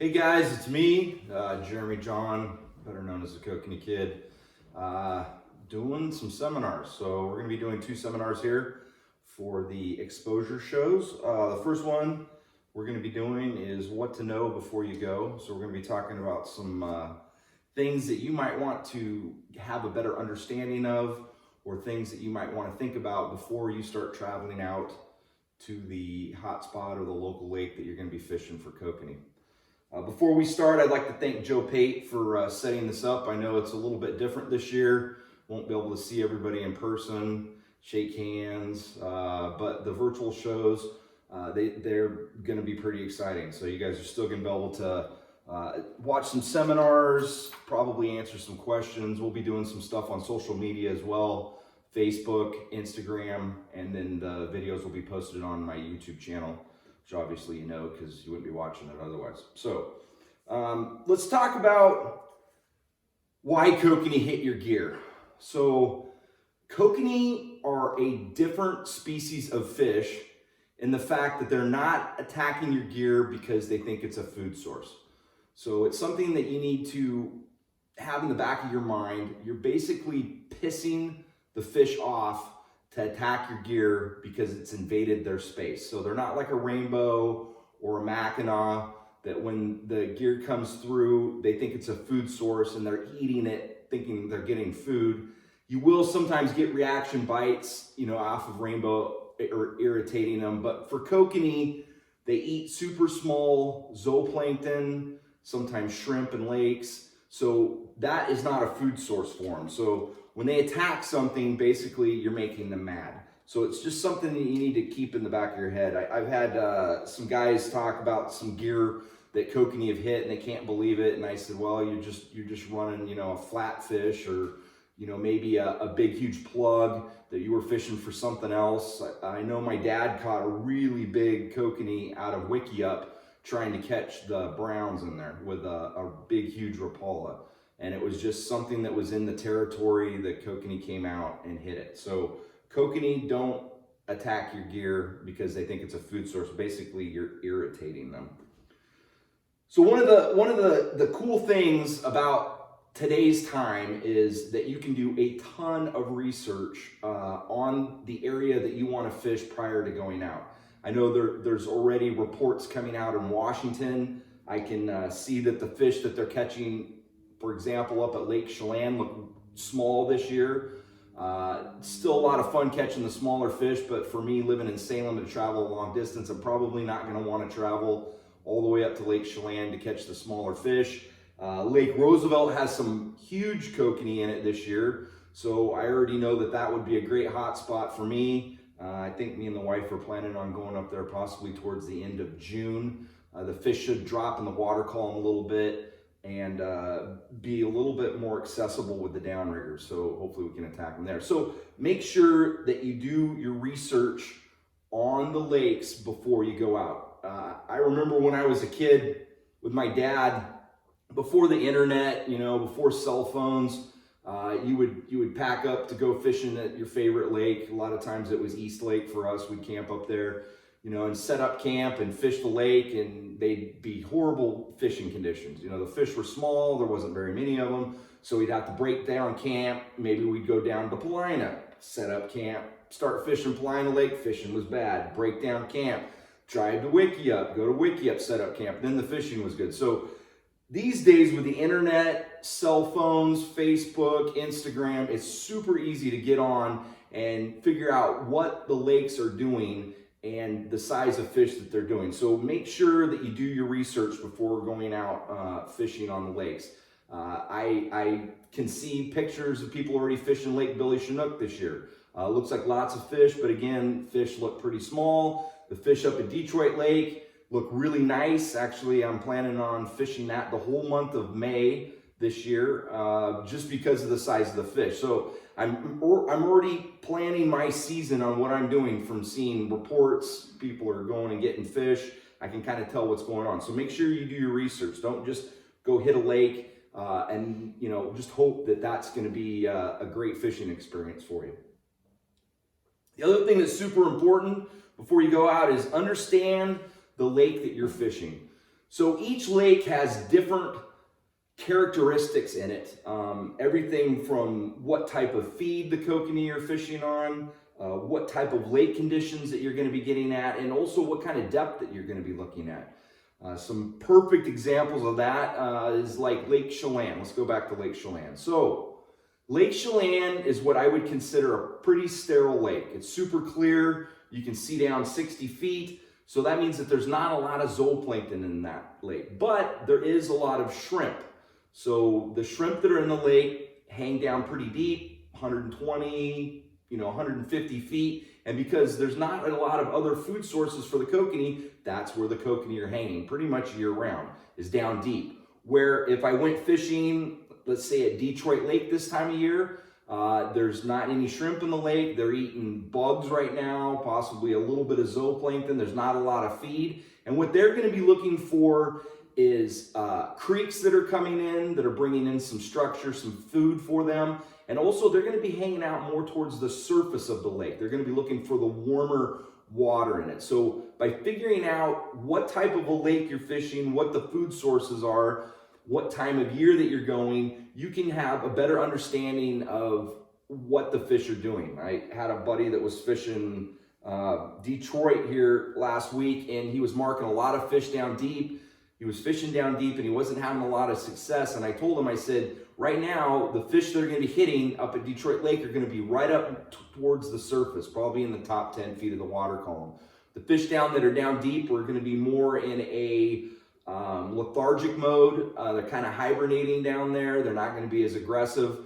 Hey guys, it's me, Jeremy John, better known as the Kokanee Kid, doing some seminars. So we're going to be doing 2 seminars here for the ExpoSure shows. The first one we're going to be doing is what to know before you go. So we're going to be talking about some things that you might want to have a better understanding of, or things that you might want to think about before you start traveling out to the hotspot or the local lake that you're going to be fishing for kokanee. Before we start, I'd like to thank Joe Pate for setting this up. I know it's a little bit different this year. Won't be able to see everybody in person, shake hands, but the virtual shows, they're going to be pretty exciting. So you guys are still going to be able to watch some seminars, probably answer some questions. We'll be doing some stuff on social media as well, Facebook, Instagram, and then the videos will be posted on my YouTube channel, which obviously you know because you wouldn't be watching it otherwise. So let's talk about why kokanee hit your gear. So kokanee are a different species of fish in the fact that they're not attacking your gear because they think it's a food source. So it's something that you need to have in the back of your mind. You're basically pissing the fish off to attack your gear because it's invaded their space. So they're not like a rainbow or a mackinaw that when the gear comes through, they think it's a food source and they're eating it thinking they're getting food. You will sometimes get reaction bites, off of rainbow or irritating them. But for kokanee, they eat super small zooplankton, sometimes shrimp in lakes. So that is not a food source for them. So when they attack something, basically you're making them mad. So it's just something that you need to keep in the back of your head. I've had some guys talk about some gear that kokanee have hit and they can't believe it. And I said, well, you're just running, a flat fish or, maybe a big, huge plug that you were fishing for something else. I know my dad caught a really big kokanee out of Wickiup trying to catch the browns in there with a big, huge rapala. And it was just something that was in the territory that kokanee came out and hit it. So kokanee don't attack your gear because they think it's a food source. Basically, you're irritating them. So one of the cool things about today's time is that you can do a ton of research on the area that you want to fish prior to going out. I know there's already reports coming out in Washington. I can see that the fish that they're catching, for example, up at Lake Chelan look small this year. Still a lot of fun catching the smaller fish, but for me living in Salem to travel a long distance, I'm probably not going to want to travel all the way up to Lake Chelan to catch the smaller fish. Lake Roosevelt has some huge kokanee in it this year, so I already know that would be a great hot spot for me. I think me and the wife are planning on going up there possibly towards the end of June. The fish should drop in the water column a little bit and be a little bit more accessible with the downriggers, so hopefully we can attack them there. So make sure that you do your research on the lakes before you go out. I remember when I was a kid with my dad, before the internet, before cell phones, you would pack up to go fishing at your favorite lake. A lot of times it was East Lake for us. We'd camp up there, and set up camp and fish the lake, and they'd be horrible fishing conditions. The fish were small, there wasn't very many of them, so we'd have to break down camp. Maybe we'd go down to Paulina, set up camp, start fishing Paulina Lake, fishing was bad, break down camp, drive to Wickiup, go to Wickiup, set up camp, then the fishing was good. So these days with the internet, cell phones, Facebook, Instagram, it's super easy to get on and figure out what the lakes are doing and the size of fish that they're doing. So make sure that you do your research before going out fishing on the lakes. I can see pictures of people already fishing Lake Billy Chinook this year. Looks like lots of fish, but again, fish look pretty small. The fish up at Detroit Lake look really nice. Actually, I'm planning on fishing that the whole month of May this year, just because of the size of the fish. So I'm already planning my season on what I'm doing from seeing reports. People are going and getting fish. I can kind of tell what's going on. So make sure you do your research. Don't just go hit a lake and just hope that that's going to be a great fishing experience for you. The other thing that's super important before you go out is understand the lake that you're fishing. So each lake has different characteristics in it. Everything from what type of feed the kokanee are fishing on, what type of lake conditions that you're going to be getting at, and also what kind of depth that you're going to be looking at. Some perfect examples of that is like Lake Chelan. Let's go back to Lake Chelan. So Lake Chelan is what I would consider a pretty sterile lake. It's super clear. You can see down 60 feet. So that means that there's not a lot of zooplankton in that lake, but there is a lot of shrimp. So the shrimp that are in the lake hang down pretty deep, 120, 150 feet. And because there's not a lot of other food sources for the kokanee, that's where the kokanee are hanging pretty much year round, is down deep. Where if I went fishing, let's say at Detroit Lake this time of year, there's not any shrimp in the lake. They're eating bugs right now, possibly a little bit of zooplankton. There's not a lot of feed. And what they're going to be looking for is creeks that are coming in, that are bringing in some structure, some food for them. And also they're going to be hanging out more towards the surface of the lake. They're going to be looking for the warmer water in it. So by figuring out what type of a lake you're fishing, what the food sources are, what time of year that you're going, you can have a better understanding of what the fish are doing. I had a buddy that was fishing Detroit here last week, and he was marking a lot of fish down deep. He was fishing down deep and he wasn't having a lot of success. And I told him, I said, right now, the fish that are going to be hitting up at Detroit Lake are going to be right up towards the surface, probably in the top 10 feet of the water column. The fish down that are down deep are going to be more in a lethargic mode. They're kind of hibernating down there. They're not going to be as aggressive.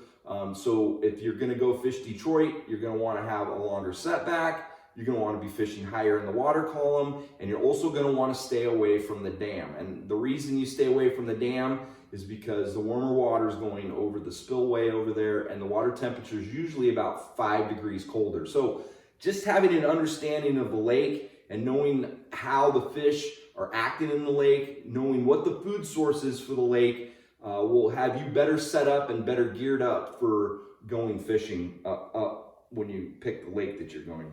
So if you're going to go fish Detroit, you're going to want to have a longer setback. You're going to want to be fishing higher in the water column, and you're also going to want to stay away from the dam. And the reason you stay away from the dam is because the warmer water is going over the spillway over there, and the water temperature is usually about 5 degrees colder. So just having an understanding of the lake and knowing how the fish are acting in the lake, knowing what the food source is for the lake, will have you better set up and better geared up for going fishing when you pick the lake that you're going.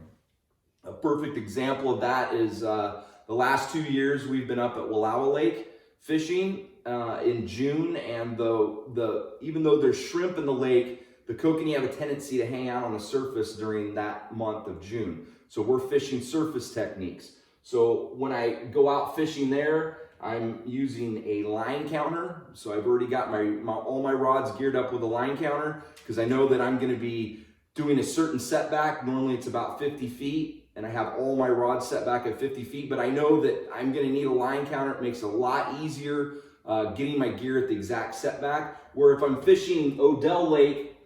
A perfect example of that is the last 2 years we've been up at Wallowa Lake fishing in June, and even though there's shrimp in the lake, the kokanee have a tendency to hang out on the surface during that month of June. So we're fishing surface techniques. So when I go out fishing there, I'm using a line counter. So I've already got all my rods geared up with a line counter because I know that I'm going to be doing a certain setback. Normally it's about 50 feet. And I have all my rods set back at 50 feet, but I know that I'm going to need a line counter. It makes it a lot easier getting my gear at the exact setback. Where if I'm fishing Odell Lake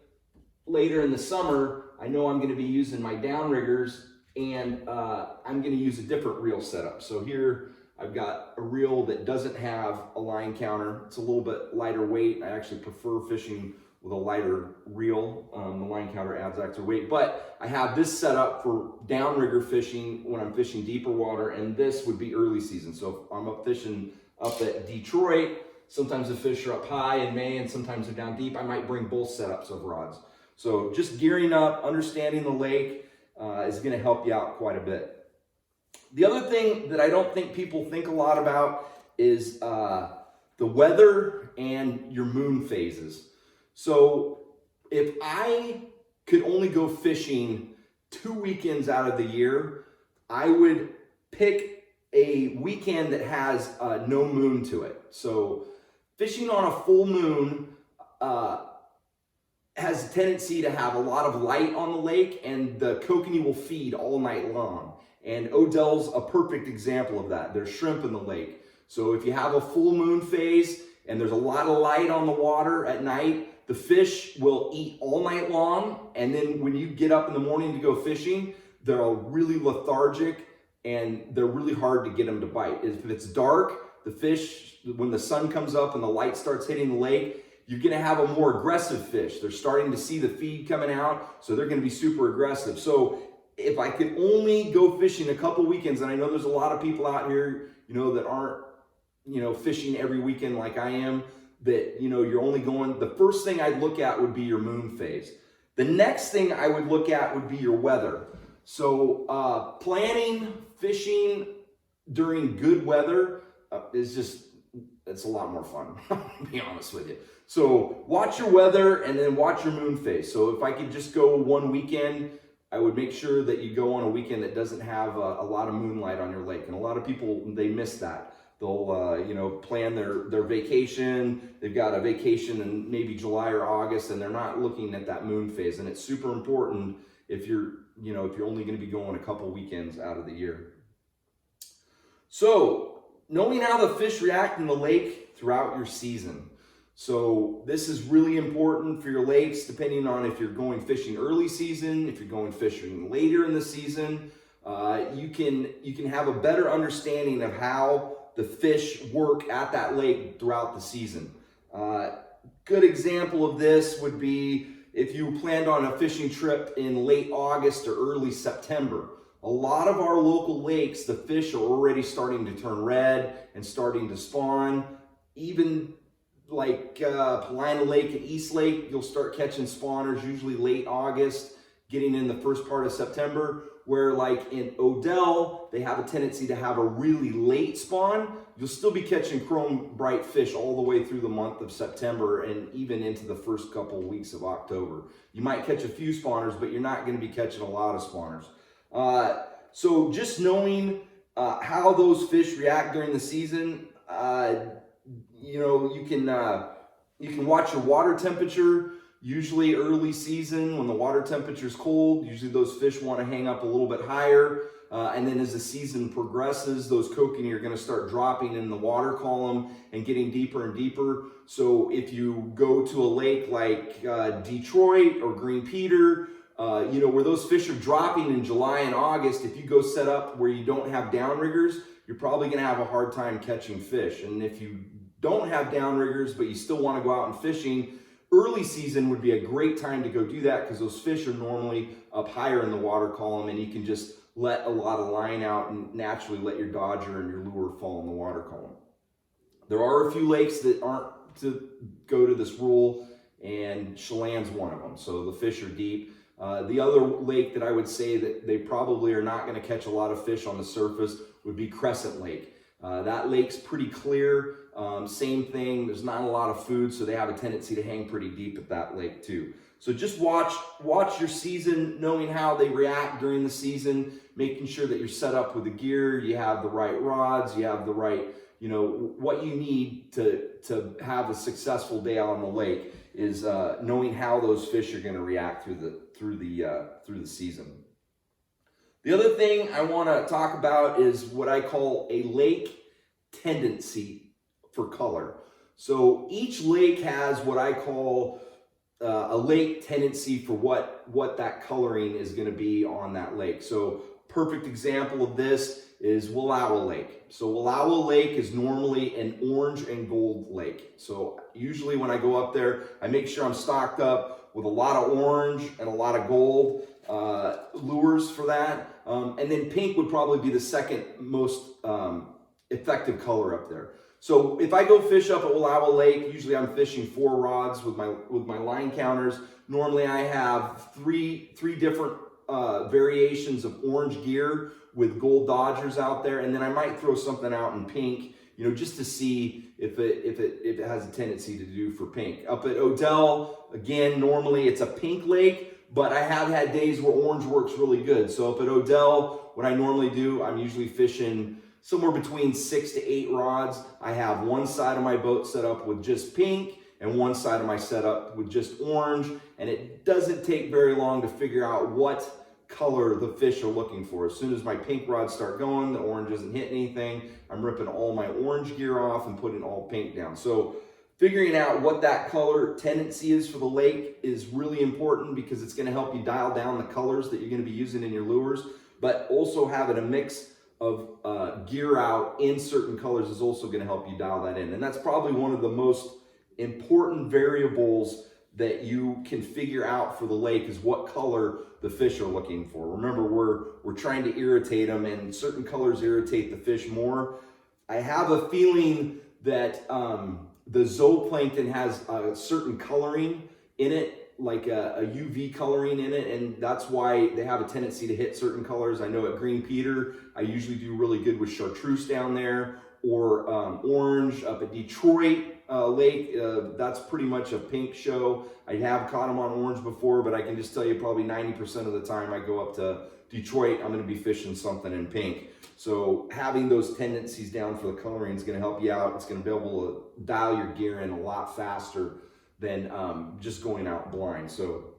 later in the summer, I know I'm going to be using my downriggers, and I'm going to use a different reel setup. So here I've got a reel that doesn't have a line counter. It's a little bit lighter weight. I actually prefer fishing with a lighter reel. The line counter adds extra weight, but I have this set up for downrigger fishing when I'm fishing deeper water, and this would be early season. So if I'm up fishing up at Detroit, sometimes the fish are up high in May and sometimes they're down deep. I might bring both setups of rods. So just gearing up, understanding the lake is going to help you out quite a bit. The other thing that I don't think people think a lot about is the weather and your moon phases. So if I could only go fishing 2 weekends out of the year, I would pick a weekend that has no moon to it. So fishing on a full moon has a tendency to have a lot of light on the lake, and the kokanee will feed all night long. And Odell's a perfect example of that. There's shrimp in the lake. So if you have a full moon phase and there's a lot of light on the water at night, the fish will eat all night long, and then when you get up in the morning to go fishing, they're really lethargic and they're really hard to get them to bite. If it's dark, the fish, when the sun comes up and the light starts hitting the lake, you're going to have a more aggressive fish. They're starting to see the feed coming out, so they're going to be super aggressive. So if I could only go fishing a couple weekends, and I know there's a lot of people out here, that aren't, fishing every weekend like I am, that, you're only going, the first thing I'd look at would be your moon phase. The next thing I would look at would be your weather. So planning fishing during good weather is just it's a lot more fun, to be honest with you. So watch your weather and then watch your moon phase. So if I could just go one weekend, I would make sure that you go on a weekend that doesn't have a lot of moonlight on your lake. And a lot of people, they miss that. They'll, you know, plan their vacation. They've got a vacation in maybe July or August, and they're not looking at that moon phase. And it's super important if you're, you know, if you're only going to be going a couple weekends out of the year. So knowing how the fish react in the lake throughout your season. So this is really important for your lakes, depending on if you're going fishing early season, if you're going fishing later in the season. You can have a better understanding of how the fish work at that lake throughout the season. Good example of this would be if you planned on a fishing trip in late August or early September. A lot of our local lakes, the fish are already starting to turn red and starting to spawn. Even like Paulina Lake and East Lake, you'll start catching spawners usually late August, getting in the first part of September, where like in Odell, they have a tendency to have a really late spawn. You'll still be catching chrome bright fish all the way through the month of September and even into the first couple of weeks of October. You might catch a few spawners, but you're not going to be catching a lot of spawners. So just knowing how those fish react during the season, you know, you can watch your water temperature. Usually early season, when the water temperature is cold, usually those fish want to hang up a little bit higher. And then as the season progresses, those kokanee are going to start dropping in the water column and getting deeper and deeper. So if you go to a lake like Detroit or Green Peter, you know, where those fish are dropping in July and August, if you go set up where you don't have downriggers, you're probably going to have a hard time catching fish. And if you don't have downriggers, but you still want to go out and fishing, early season would be a great time to go do that because those fish are normally up higher in the water column and you can just let a lot of line out and naturally let your dodger and your lure fall in the water column. There are a few lakes that aren't to go to this rule, and Chelan's one of them, so the fish are deep. The other lake that I would say that they probably are not going to catch a lot of fish on the surface would be Crescent Lake. That lake's pretty clear. Same thing, there's not a lot of food, so they have a tendency to hang pretty deep at that lake too. So just watch your season, knowing how they react during the season, making sure that you're set up with the gear, you have the right rods, you have the right, you know, what you need to have a successful day out on the lake is knowing how those fish are going to react through the season. The other thing I want to talk about is what I call a lake tendency for color. So each lake has what I call a lake tendency for what that coloring is going to be on that lake. So perfect example of this is Wallowa Lake. So Wallowa Lake is normally an orange and gold lake. So usually when I go up there, I make sure I'm stocked up with a lot of orange and a lot of gold lures for that. And then pink would probably be the second most effective color up there. So if I go fish up at Wallowa Lake, usually I'm fishing 4 rods with my line counters. Normally I have three different variations of orange gear with gold dodgers out there, and then I might throw something out in pink, you know, just to see if it has a tendency to do for pink. Up at Odell, again, normally it's a pink lake, but I have had days where orange works really good. So up at Odell, what I normally do, I'm usually fishing somewhere between 6 to 8 rods. I have one side of my boat set up with just pink and one side of my setup with just orange, and it doesn't take very long to figure out what color the fish are looking for. As soon as my pink rods start going, the orange isn't hitting anything, I'm ripping all my orange gear off and putting all pink down. So figuring out what that color tendency is for the lake is really important because it's going to help you dial down the colors that you're going to be using in your lures, but also having a mix of gear out in certain colors is also going to help you dial that in. And that's probably one of the most important variables that you can figure out for the lake is what color the fish are looking for. Remember, we're trying to irritate them, and certain colors irritate the fish more. I have a feeling that the zooplankton has a certain coloring in it, like a UV coloring in it, and that's why they have a tendency to hit certain colors. I know at Green Peter, I usually do really good with chartreuse down there, or orange. Up at Detroit Lake, that's pretty much a pink show. I have caught them on orange before, but I can just tell you probably 90% of the time I go up to Detroit, I'm going to be fishing something in pink. So having those tendencies down for the coloring is going to help you out. It's going to be able to dial your gear in a lot faster than just going out blind. So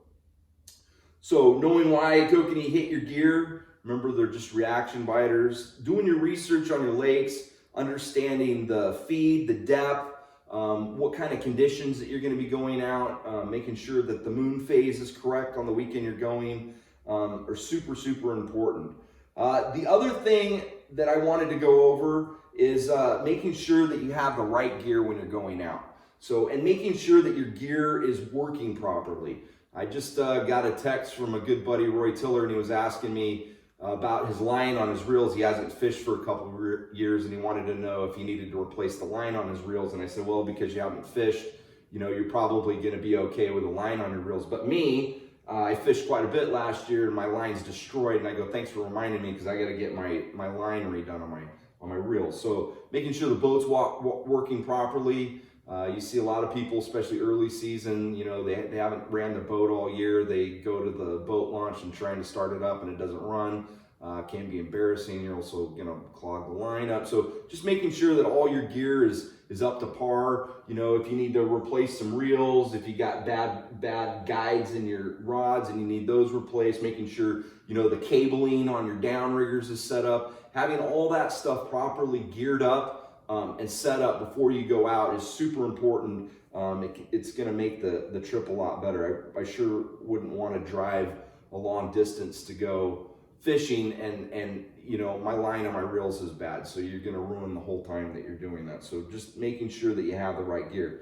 knowing why kokanee hit your gear, remember they're just reaction biters. Doing your research on your lakes, understanding the feed, the depth, what kind of conditions that you're going to be going out, making sure that the moon phase is correct on the weekend you're going, are super, super important. The other thing that I wanted to go over is making sure that you have the right gear when you're going out. And making sure that your gear is working properly. I just got a text from a good buddy, Roy Tiller, and he was asking me about his line on his reels. He hasn't fished for a couple of years, and he wanted to know if he needed to replace the line on his reels. And I said, well, because you haven't fished, you're probably going to be okay with a line on your reels. But me, I fished quite a bit last year, and my line's destroyed. And I go, thanks for reminding me, because I got to get my line redone on my reels. So making sure the boat's working properly. You see a lot of people, especially early season, they haven't ran their boat all year. They go to the boat launch and trying to start it up and it doesn't run. Can be embarrassing. You're also going to clog the line up. So just making sure that all your gear is up to par. If you need to replace some reels, if you got bad guides in your rods and you need those replaced, making sure, the cabling on your downriggers is set up. Having all that stuff properly geared up and set up before you go out is super important. It's going to make the trip a lot better. I sure wouldn't want to drive a long distance to go fishing and my line on my reels is bad, so you're going to ruin the whole time that you're doing that. So just making sure that you have the right gear.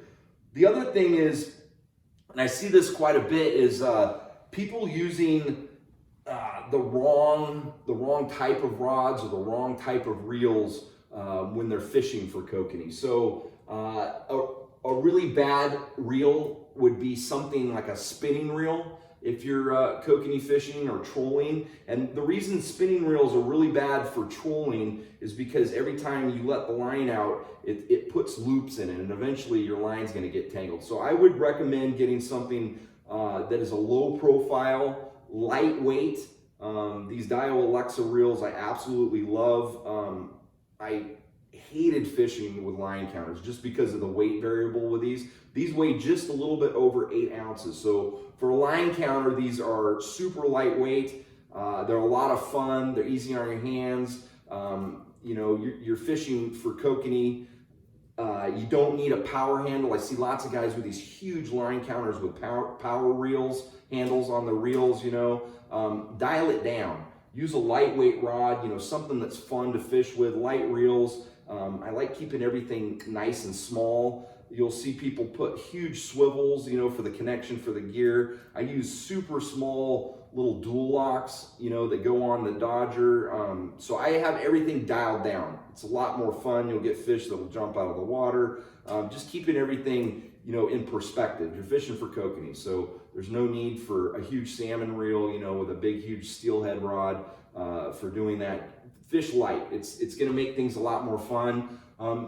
The other thing is, and I see this quite a bit, is people using the wrong type of rods or the wrong type of reels when they're fishing for kokanee. So a really bad reel would be something like a spinning reel if you're kokanee fishing or trolling. And the reason spinning reels are really bad for trolling is because every time you let the line out, it puts loops in it, and eventually your line's going to get tangled. So I would recommend getting something that is a low profile, lightweight. These Dio Alexa reels I absolutely love. I hated fishing with line counters just because of the weight variable with these. These weigh just a little bit over 8 ounces. So for a line counter, these are super lightweight. They're a lot of fun. They're easy on your hands. You're fishing for kokanee. You don't need a power handle. I see lots of guys with these huge line counters with power reels, handles on the reels, dial it down. Use a lightweight rod, something that's fun to fish with, light reels. I like keeping everything nice and small. You'll see people put huge swivels, for the connection for the gear. I use super small little dual locks, that go on the Dodger. So I have everything dialed down. It's a lot more fun. You'll get fish that will jump out of the water. Just keeping everything, in perspective. You're fishing for kokanee, so there's no need for a huge salmon reel, with a big, huge steelhead rod for doing that. Fish light. It's going to make things a lot more fun.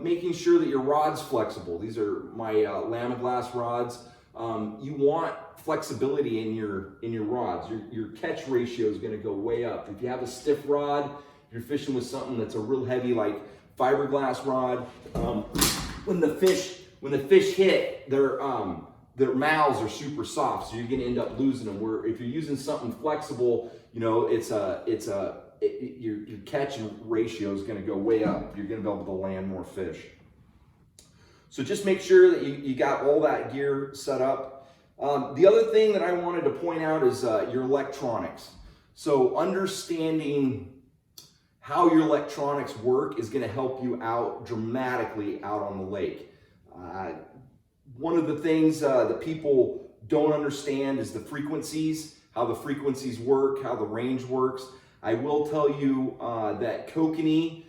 Making sure that your rod's flexible. These are my Lamiglass rods. You want flexibility in your rods. Your catch ratio is going to go way up. If you have a stiff rod, you're fishing with something that's a real heavy, like fiberglass rod. When the fish hit, their mouths are super soft, so you're going to end up losing them. Where if you're using something flexible, your catch ratio is going to go way up. You're going to be able to land more fish. So just make sure that you got all that gear set up. The other thing that I wanted to point out is your electronics. So understanding how your electronics work is going to help you out dramatically out on the lake. One of the things that people don't understand is the frequencies, how the frequencies work, how the range works. I will tell you that kokanee,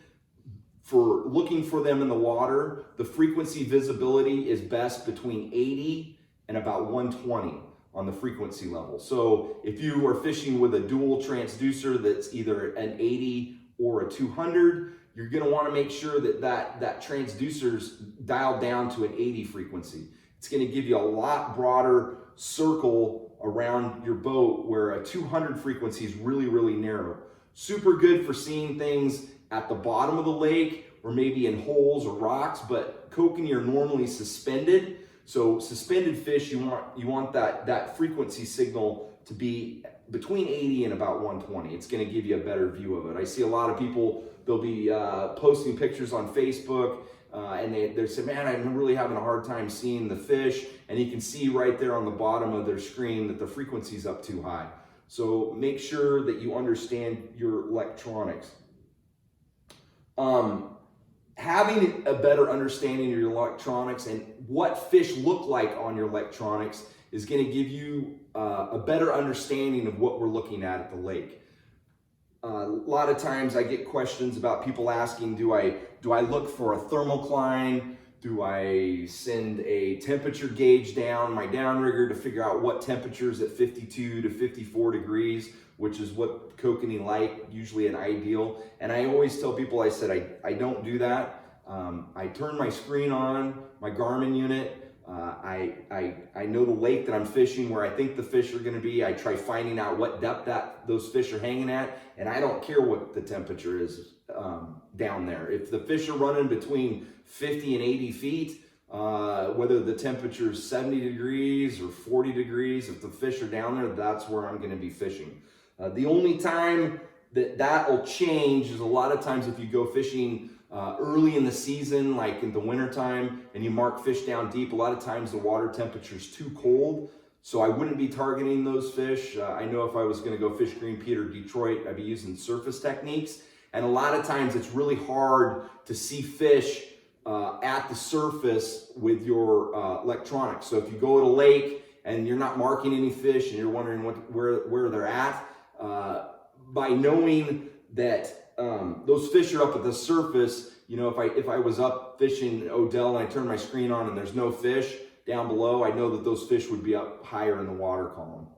for looking for them in the water, the frequency visibility is best between 80 and about 120 on the frequency level. So if you are fishing with a dual transducer that's either an 80 or a 200, you're going to want to make sure that transducer's dialed down to an 80 frequency. It's going to give you a lot broader circle around your boat, where a 200 frequency is really, really narrow. Super good for seeing things at the bottom of the lake or maybe in holes or rocks, but kokanee are normally suspended. So suspended fish, you want that frequency signal to be between 80 and about 120. It's going to give you a better view of it. I see a lot of people, they'll be posting pictures on Facebook, and they say, man, I'm really having a hard time seeing the fish. And you can see right there on the bottom of their screen that the frequency's up too high. So make sure that you understand your electronics. Having a better understanding of your electronics and what fish look like on your electronics is going to give you a better understanding of what we're looking at the lake. A lot of times I get questions about people asking, do I look for a thermocline? Do I send a temperature gauge down my downrigger to figure out what temperature is at 52 to 54 degrees, which is what kokanee like, usually an ideal. And I always tell people, I said, I don't do that. I turn my screen on, my Garmin unit. I know the lake that I'm fishing, where I think the fish are going to be. I try finding out what depth those fish are hanging at, and I don't care what the temperature is down there. If the fish are running between 50 and 80 feet, whether the temperature is 70 degrees or 40 degrees, if the fish are down there, that's where I'm going to be fishing. The only time that will change is a lot of times if you go fishing early in the season, like in the wintertime, and you mark fish down deep, a lot of times the water temperature is too cold, so I wouldn't be targeting those fish. I know if I was going to go fish Green Peter, Detroit, I'd be using surface techniques, and a lot of times it's really hard to see fish at the surface with your electronics. So if you go to a lake and you're not marking any fish and you're wondering where they're at, by knowing that those fish are up at the surface, you know, if I was up fishing Odell and I turned my screen on and there's no fish down below, I know that those fish would be up higher in the water column.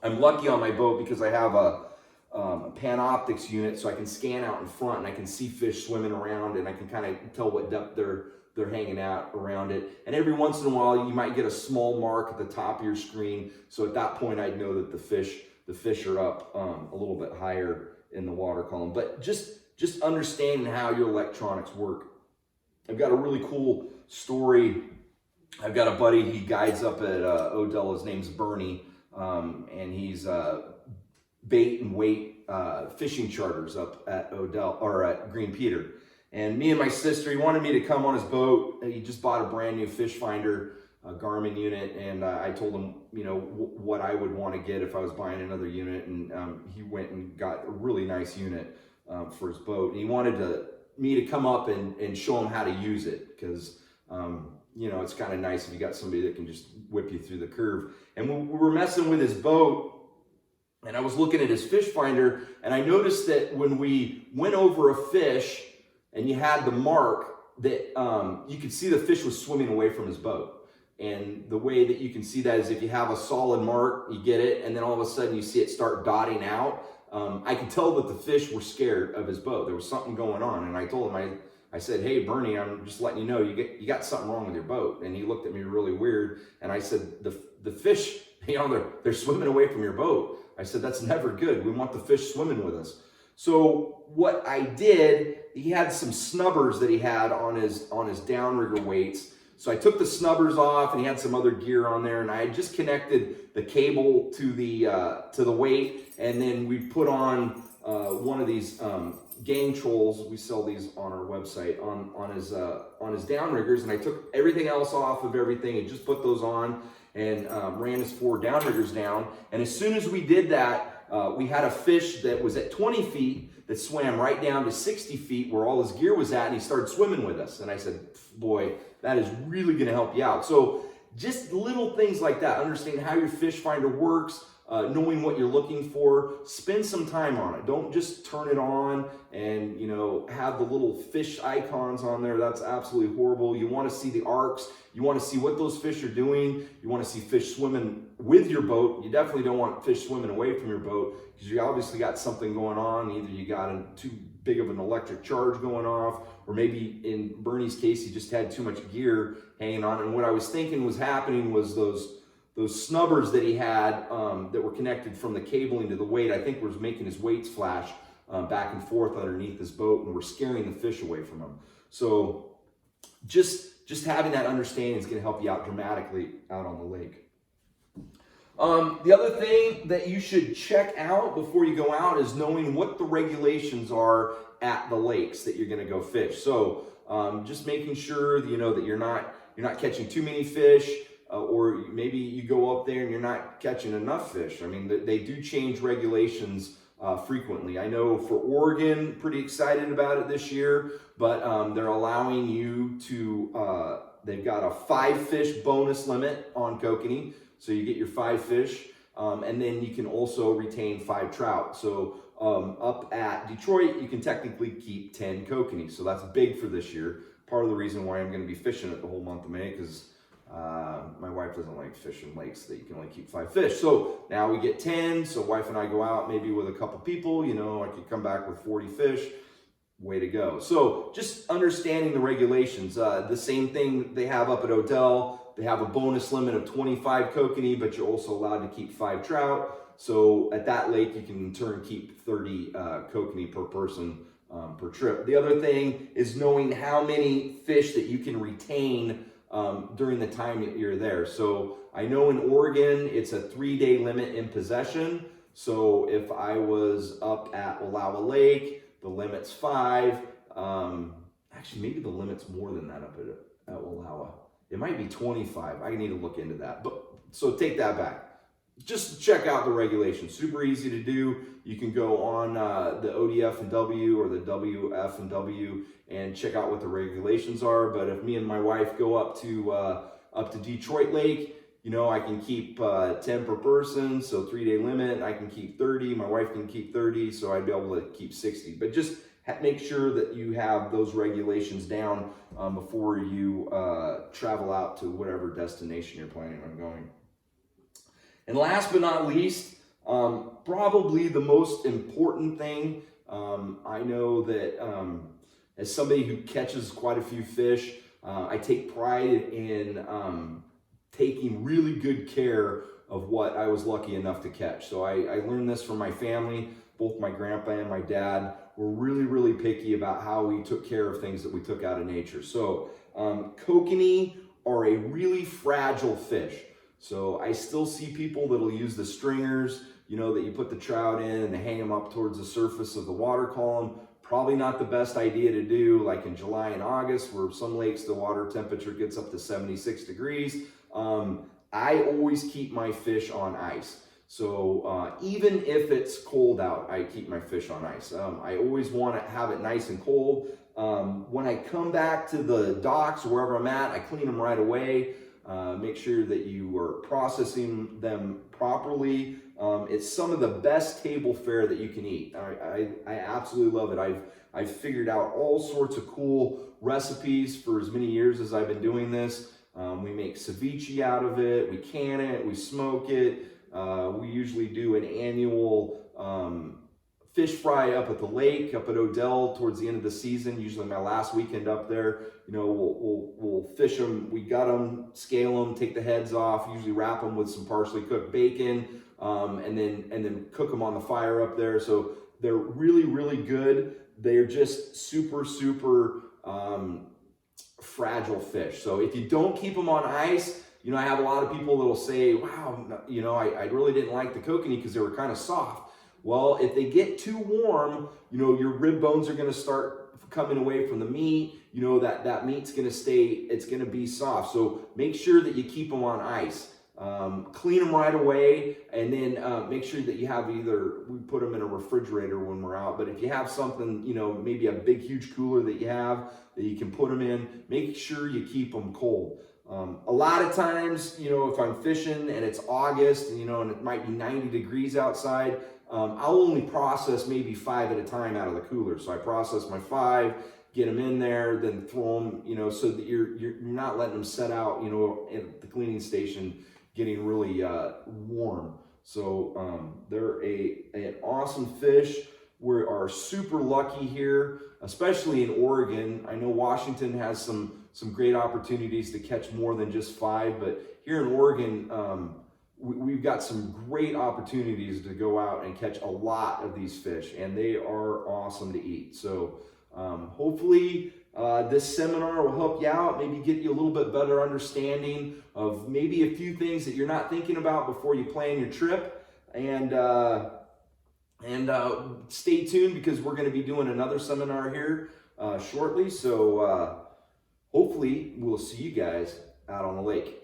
I'm lucky on my boat because I have a Panoptics unit, so I can scan out in front and I can see fish swimming around, and I can kind of tell what depth they're hanging out around it. And every once in a while you might get a small mark at the top of your screen, so at that point I'd know that the fish are up a little bit higher in the water column. But just understanding how your electronics work. I've got a really cool story. I've got a buddy, he guides up at Odell, his name's Bernie, and he's bait and weight fishing charters up at Odell, or at Green Peter. And me and my sister, he wanted me to come on his boat. He just bought a brand new fish finder, a Garmin unit, and I told him, you know, what I would want to get if I was buying another unit, and he went and got a really nice unit for his boat. And he wanted me to come up and show him how to use it, because you know, it's kind of nice if you got somebody that can just whip you through the curve. And we were messing with his boat, and I was looking at his fish finder, and I noticed that when we went over a fish and you had the mark, that you could see the fish was swimming away from his boat. And the way that you can see that is if you have a solid mark, you get it, and then all of a sudden you see it start dotting out. I could tell that the fish were scared of his boat. There was something going on, and I told him, I said, hey, Bernie, I'm just letting you know, you got something wrong with your boat. And he looked at me really weird, and I said, the fish, you know, they're swimming away from your boat. I said, that's never good. We want the fish swimming with us. So what I did, he had some snubbers that he had on his downrigger weights. So I took the snubbers off, and he had some other gear on there, and I had just connected the cable to the weight, and then we put on one of these gang trolls. We sell these on our website on his downriggers, and I took everything else off of everything and just put those on, and ran his 4 downriggers down. And as soon as we did that, we had a fish that was at 20 feet that swam right down to 60 feet where all his gear was at, and he started swimming with us. And I said, boy, that is really going to help you out. So just little things like that, understanding how your fish finder works, knowing what you're looking for. Spend some time on it. Don't just turn it on and, you know, have the little fish icons on there. That's absolutely horrible. You want to see the arcs. You want to see what those fish are doing. You want to see fish swimming with your boat. You definitely don't want fish swimming away from your boat, because you obviously got something going on. Either you got two big of an electric charge going off, or maybe in Bernie's case, he just had too much gear hanging on. And what I was thinking was happening was those snubbers that he had that were connected from the cabling to the weight, I think was making his weights flash back and forth underneath his boat, and were scaring the fish away from him. So just having that understanding is going to help you out dramatically out on the lake. The other thing that you should check out before you go out is knowing what the regulations are at the lakes that you're going to go fish. So just making sure that, that you're not catching too many fish, or maybe you go up there and you're not catching enough fish. I mean, they do change regulations frequently. I know for Oregon, pretty excited about it this year, but they're allowing you to, they've got a 5 fish bonus limit on kokanee. So you get your 5 fish, and then you can also retain 5 trout. So up at Detroit, you can technically keep 10 kokanee. So that's big for this year. Part of the reason why I'm going to be fishing it the whole month of May, because my wife doesn't like fishing lakes that you can only keep 5 fish. So now we get 10. So wife and I go out maybe with a couple people. I could come back with 40 fish. Way to go. So just understanding the regulations. The same thing they have up at Odell. They have a bonus limit of 25 kokanee, but you're also allowed to keep 5 trout. So at that lake, you can in turn keep 30 kokanee per person per trip. The other thing is knowing how many fish that you can retain during the time that you're there. So I know in Oregon, it's a 3-day limit in possession. So if I was up at Wallowa Lake, the limit's 5. Actually, maybe the limit's more than that up at Wallowa. It might be 25. I need to look into that. But so take that back. Just check out the regulations. Super easy to do. You can go on the ODF and W or the WF and W and check out what the regulations are. But if me and my wife go up to Detroit Lake, I can keep 10 per person, so 3-day limit. I can keep 30. My wife can keep 30, so I'd be able to keep 60. But just make sure that you have those regulations down before you travel out to whatever destination you're planning on going. And last but not least, probably the most important thing, I know that as somebody who catches quite a few fish, I take pride in taking really good care of what I was lucky enough to catch. So I learned this from my family. Both my grandpa and my dad were really, really picky about how we took care of things that we took out of nature. So kokanee are a really fragile fish. So I still see people that'll use the stringers, that you put the trout in and they hang them up towards the surface of the water column. Probably not the best idea to do like in July and August, where some lakes the water temperature gets up to 76 degrees. I always keep my fish on ice. So even if it's cold out, I keep my fish on ice. I always want to have it nice and cold. When I come back to the docks, wherever I'm at, I clean them right away. Make sure that you are processing them properly. It's some of the best table fare that you can eat. I absolutely love it. I've figured out all sorts of cool recipes for as many years as I've been doing this. We make ceviche out of it, we can it, we smoke it. We usually do an annual fish fry up at the lake, up at Odell towards the end of the season, usually my last weekend up there. We'll fish them, we gut them, scale them, take the heads off, usually wrap them with some partially cooked bacon, and then cook them on the fire up there. So they're really, really good. They're just super, super fragile fish. So if you don't keep them on ice, I have a lot of people that'll say, wow, I really didn't like the kokanee because they were kind of soft. Well, if they get too warm, your rib bones are going to start coming away from the meat. That meat's going to it's going to be soft. So make sure that you keep them on ice. Clean them right away, and then make sure that you have we put them in a refrigerator when we're out, but if you have something, maybe a big, huge cooler that you have that you can put them in, make sure you keep them cold. A lot of times, if I'm fishing and it's August, and it might be 90 degrees outside, I'll only process maybe 5 at a time out of the cooler. So I process my 5, get them in there, then throw them, so that you're not letting them set out, at the cleaning station getting really warm. So they're an awesome fish. We are super lucky here, especially in Oregon. I know Washington has some great opportunities to catch more than just 5, but here in Oregon, we've got some great opportunities to go out and catch a lot of these fish, and they are awesome to eat. So hopefully this seminar will help you out, maybe get you a little bit better understanding of maybe a few things that you're not thinking about before you plan your trip. And stay tuned, because we're going to be doing another seminar here shortly. So hopefully we'll see you guys out on the lake.